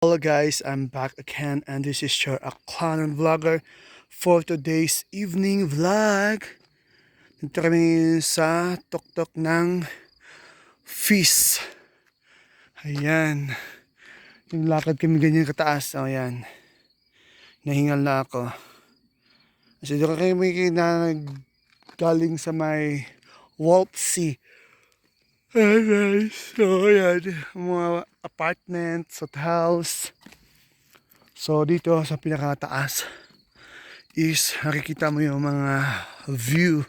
Hello guys, I'm back again and this is your Aklan Vlogger for today's evening vlog. Dito kami sa tuktok ng Feast. Ayan. Yung lakad kami ganyan kataas. Ayan. Nahingal na ako. Kasi dito kami galing sa may Walpsy. Ayan guys. So ayan. Mga apartments, hotels. So dito sa pinakataas is nakikita mo yung mga view.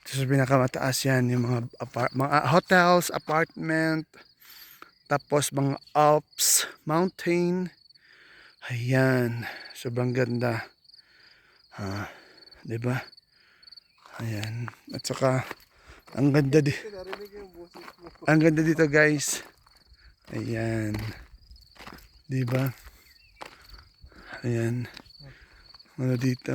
Sa pinakamataas yan yung mga hotels, apartment, tapos mga Alps, mountain. Ayan, sobrang ganda. Di ba? Ayan. At saka ang ganda ang ganda dito guys. Ayan. Di ba? Ayan. Ano dito?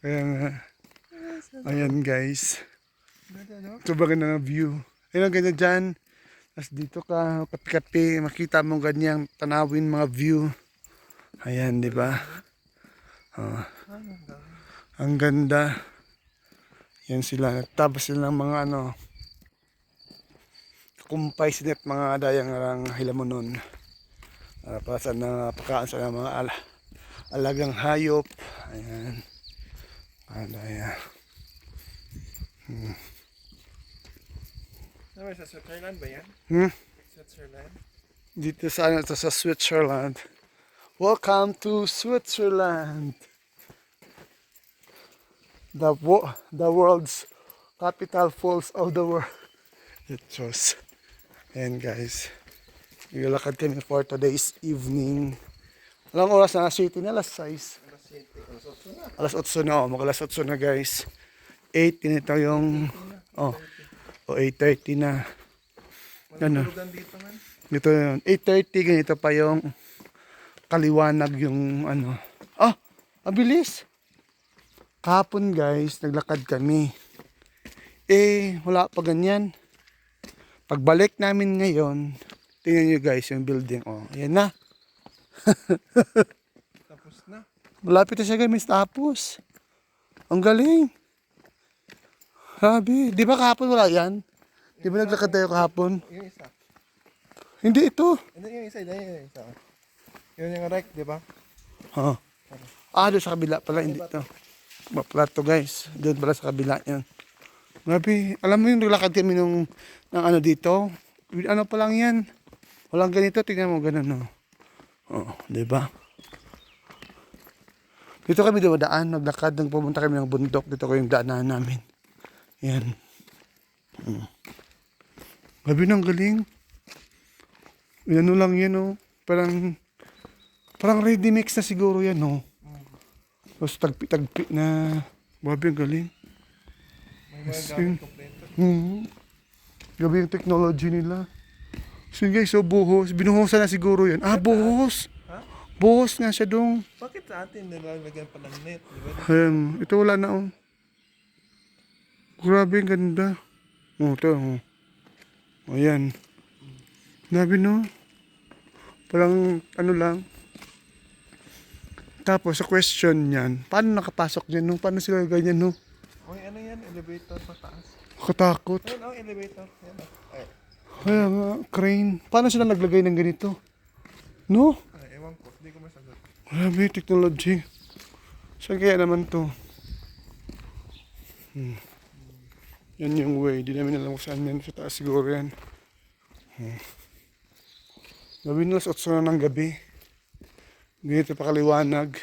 Kaya nga. Ayan guys. Sobrang ganda ng view. Ayan ang ganda dyan. Tapos dito ka, kapi-kapi, makita mo ganyang tanawin mga view. Ayan, di ba? Oh. Ang ganda. Yan sila. Tapos sila ng mga kumpay sinet mga dayang arang hilamunon. Para sa pagkaan sa mga alagang hayop. Ayan. Daya. Sa Switzerland ba yan? Switzerland? Dito sa sa Switzerland. Welcome to Switzerland. The world's capital falls of the world. It was. Ayan guys. Naglalakad kami for today's evening. Alang oras na city na alas 6. Alas 8 na. Mag alas 8 na guys. 8 ganito yung 8:30 na. Ano? Dito yun. 8:30 ganito pa yung kaliwanag yung abilis. Kahapon guys, naglakad kami. Wala pa ganyan. Pagbalik namin ngayon, tingnan nyo guys yung building. Ayan na. Tapos na. Malapit na siya guys, tapos. Ang galing. Sabi, di ba kahapon wala yan? Di ba naglakad tayo kahapon? Yung isa. Hindi ito. Yung isa, yung isa. Yun yung rec, di ba? Doon sa kabila pala, hindi ito. Plato guys, doon pala sa kabila yan. Grabe, alam mo yung naglakad kami ng dito? Ano pa lang yan? Walang ganito, tingnan mo ganun di ba? Dito kami dumadaan, naglakad, pumunta kami ng bundok, dito ko yung daanan namin. Yan. Grabe nang galing. Ano lang yan parang ready mix na siguro yan Tapos tagpi na. Grabe ang galing. May mga gamit kompleto. Grabe yung technology nila. So guys, buhos. Binuhosan na siguro yan. Buhos. Ha? Buhos nga siya dong. Bakit sa atin nilalagyan pa ng net, di ba? Ayan, ito wala na Grabe ang ganda. Ito Ayan. Grabe Parang lang. Tapos sa question niyan, paano nakapasok dyan Paano sila ganyan Uy, ano yan? Elevator pataas. Katakot. Ayun, elevator. Yan. Ay, Kaya nga, crane. Paano sila naglagay ng ganito? ewan ko. Hindi ko masagot. Grabe, technology. Saan kaya naman to? Yan yung way. Di namin alam kung saan yan. Sa taas siguro yan. Gabi na alas 8 na ng gabi. Ganito pa kaliwanag.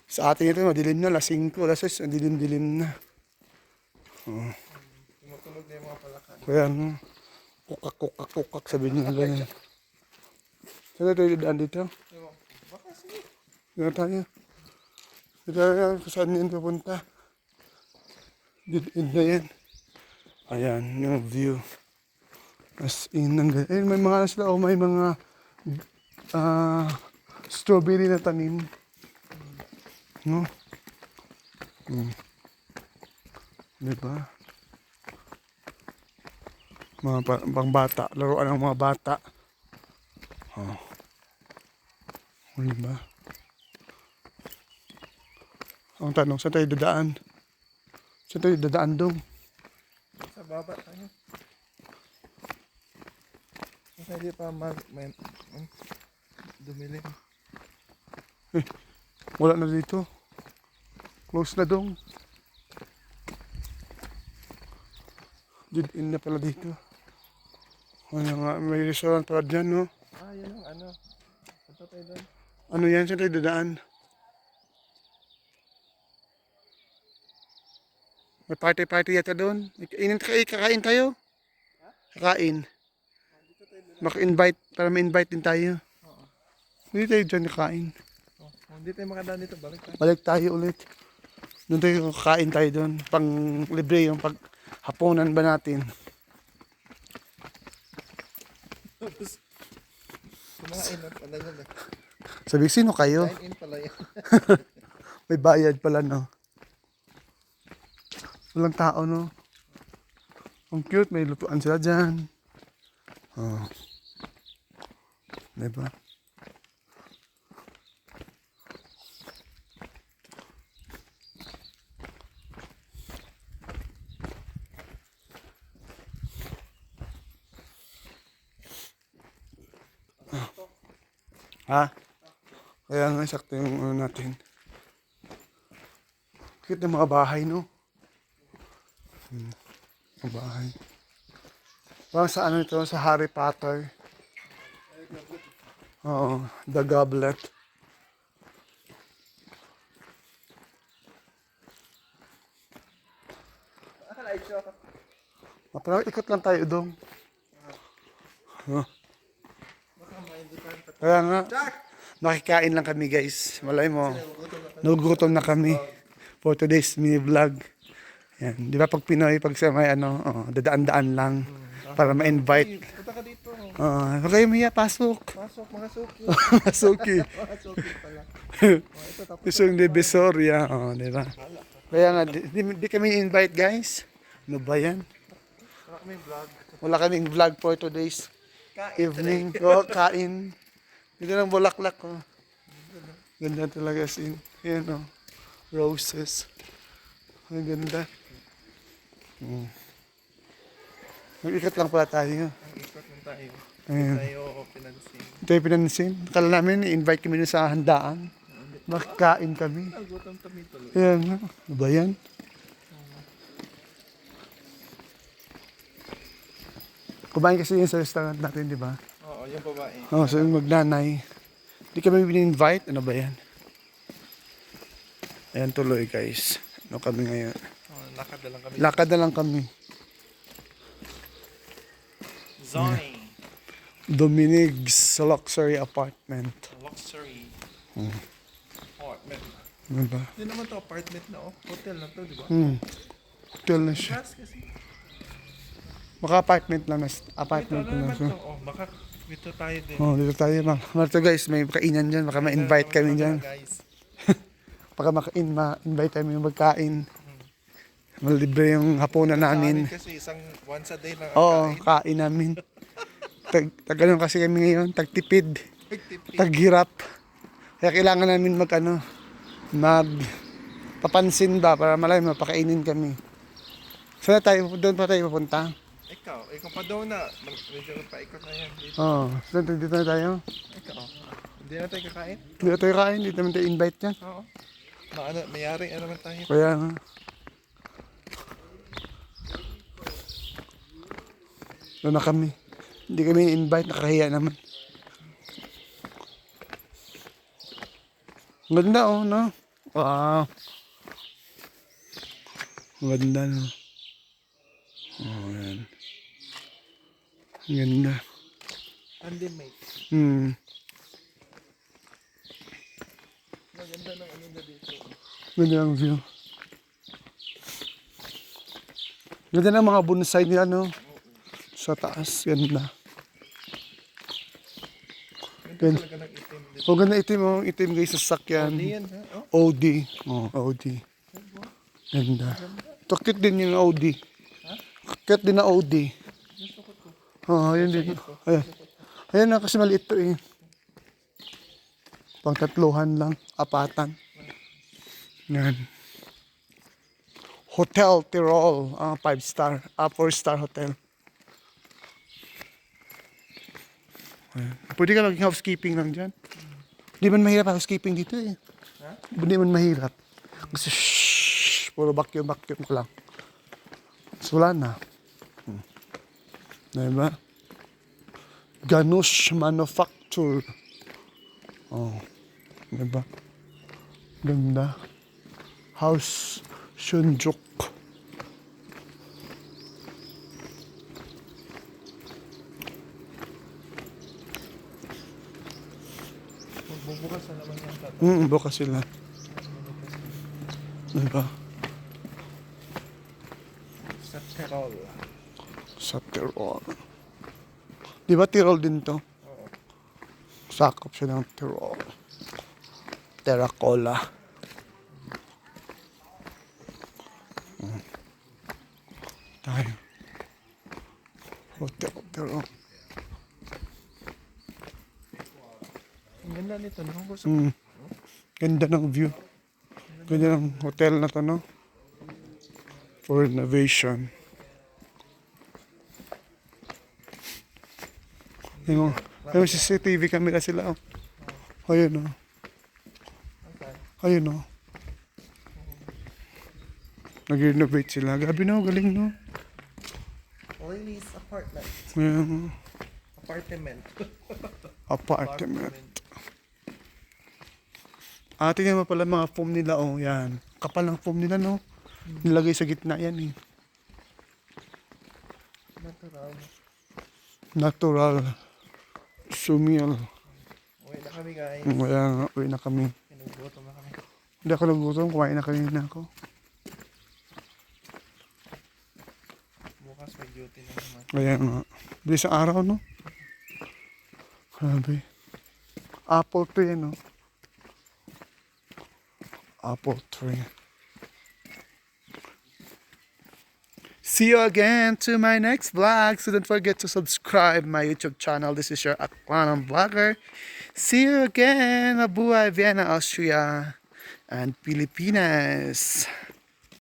Sa atin ito, madilim na. Alas 5, alas 6, dilim-dilim na. Tumutunog na yung mga palakad. Kaya kukak, sabi nyo ganyan. Saan tayo daan dito? Ewan ko. Baka sige. Dito tayo. Dito tayo kung saan yan pupunta. Dito na yan. Ayan, yung view. As in, may mga sila may mga strawberry na tanim. Diba? Mga pang bata. Laruan ng mga bata. Oh. Ano ba? Ang tanong, saan tayo dadaan? Saan tayo dadaan dong? Sa baba tayo. Kasi hindi pa dumilim. Wala na dito. Close na dong. Dead end na pala dito. Ano nga, may restaurant pala dyan, no? Ah, yun ang ano. Punta tayo doon. Ano yan? Saan tayo dadaan? May party-party yata doon. Kakain tayo? Kakain. Maka-invite, para ma-invite din tayo. Hindi tayo dyan kakain. Oh, hindi tayo makadaan dito. Balik tayo. Balik tayo ulit. Doon tayo kakain tayo doon. Pang libre yung paghapunan ba natin. Kumain na pala yun eh. Sabi, sino kayo? Dine in pala yun. May bayad pala, no? Walang tao, no? Ang cute, may lutuan sila dyan. Oh. Diba? Ha? Kaya nga, sakto yung ano natin. Cute ng mga bahay, no? Mga bahay. Parang sa ano ito, sa Harry Potter. Oo, The Goblet. Parang ikot lang tayo dong. Kaya nga, nakikain lang kami guys. Malay mo, nagugutom na kami for today's mini vlog. Yan. Di ba pag Pinoy, pag sa may ano, dadaan-daan lang para ma-invite. Punta ka dito. Huwag kayo miya, pasok. Pasok, mga suki. Masuki. Mga suki pala. Oh, ito tapos. Gusto yung Divisoria. Di ba? Kaya nga, di kami invite guys. Ano ba yan? Wala kami vlog. Wala kaming vlog for today's evening. Kain. Dito ng bulaklak. Ganda talaga sin. Yan roses. Ang ganda. Mag-ikot lang pala tayo. Ang ikot lang tayo. Ayan. Tayo pinansin. Ito yung pinansin. Akala namin, i-invite kami na sa handaan. Makikain kami. Nagutom kami tuloy. Ayan. Ano ba yan? Kumain kasi yun sa restaurant natin, di ba? Oo, yung babae. So yung magnanay. Hindi kami bin-invite. Ano ba yan? Ayan tuloy guys. Ano kami ngayon? Oh, lakad na lang kami. Lakad na lang kami. Zoning. Dominig's Luxury Apartment. Luxury. Apartment. Ano ba? Hindi naman to apartment na oh. Hotel na to, di ba? Hotel na siya. Gas kasi. Maka-apartment lang. Apartment Ito, ano lang naman siya. to? Oh, baka dito tayo din. Dito tayo. Marto guys, may kainan dyan. Baka ma-invite kami dyan. Guys. Baka ma-invite kami yung magkain. Malibre yung hapunan namin. Kasi once a day lang ang Oo, kain. kain namin. Ganun kasi kami ngayon. Tagtipid. Nagtipid. Taghirap. Kaya kailangan namin papansin ba para malay mapakainin kami. Saan tayo? Doon pa tayo pupunta? Ikaw pa daw na. Medyo paikot na yan dito. Dito na tayo? Ikaw. Hindi na tayo kakain? Hindi na tayo kain. Hindi naman tayo invite yan. Oo. Mayari naman tayo. Kaya nga. Doon na kami. Hindi kami invite. Nakahiya naman. Ganda no? Wow. Ganda no? Yan. Ganda. Undimate. Maganda ng ano na dito. Ganda ang view. Ganda ng mga bonsai nila no? Sa taas. Ganda. Ganda talaga ng itim dito. O ganda itim guys sa sakyan. Yan ha? Oh. OD. OD. Ganda. Ito cute din yung OD. Cute din na OD. Gusto ko Oo, yun din. Ayan. Ayan na kasi maliit to eh. Pang tatluhan lang, apatan. Yan. Hotel Tirol, 5 star, 4 star hotel. Ayan. Pwede ka maging housekeeping lang dyan. Di man mahirap housekeeping dito eh. Ha? Di man mahirap. Kasi shhh, puro vacuum ko lang. So wala na. Diba? Ganush Manufacture. Oh, diba? Ganda. House Shunjuk. Magbubukas na naman yung tato. Bukas sila. Diba? Sa Tirol. Sa Tirol. Diba Tirol din to? Oo. Sakop siya ng Tirol. Terracola. Tayo. Hotel Tirol. Ang ganda nito, no? Gusto Ganda ng view. Ganda ng hotel na to, no? For renovation. Yung CCTV camera sila, oh. Ayun, oh. Ayun, oh. Nag-renovate sila. Grabe, no? Galing, no? Lily's apartment. Ayan, Apartment. apartment. Tingnan mo pala mga foam nila, oh. Yan. Kapal ng foam nila, no? Nilagay sa gitna yan, eh. Natural. Natural. Sumil. Uwi na kami, guys. Ayan, uwi na kami. Pinugutom na kami. Hindi ako nagutom. Kumain na kanina ako. Bukas may duty na naman. Ayan nga. Bilis ang araw, no? Grabe. Apple tree, no? Apple tree. See you again to my next vlog. So don't forget to subscribe my YouTube channel. This is your Aklanang Vlogger. See you again. Mabuhay, Vienna, Austria, and Pilipinas.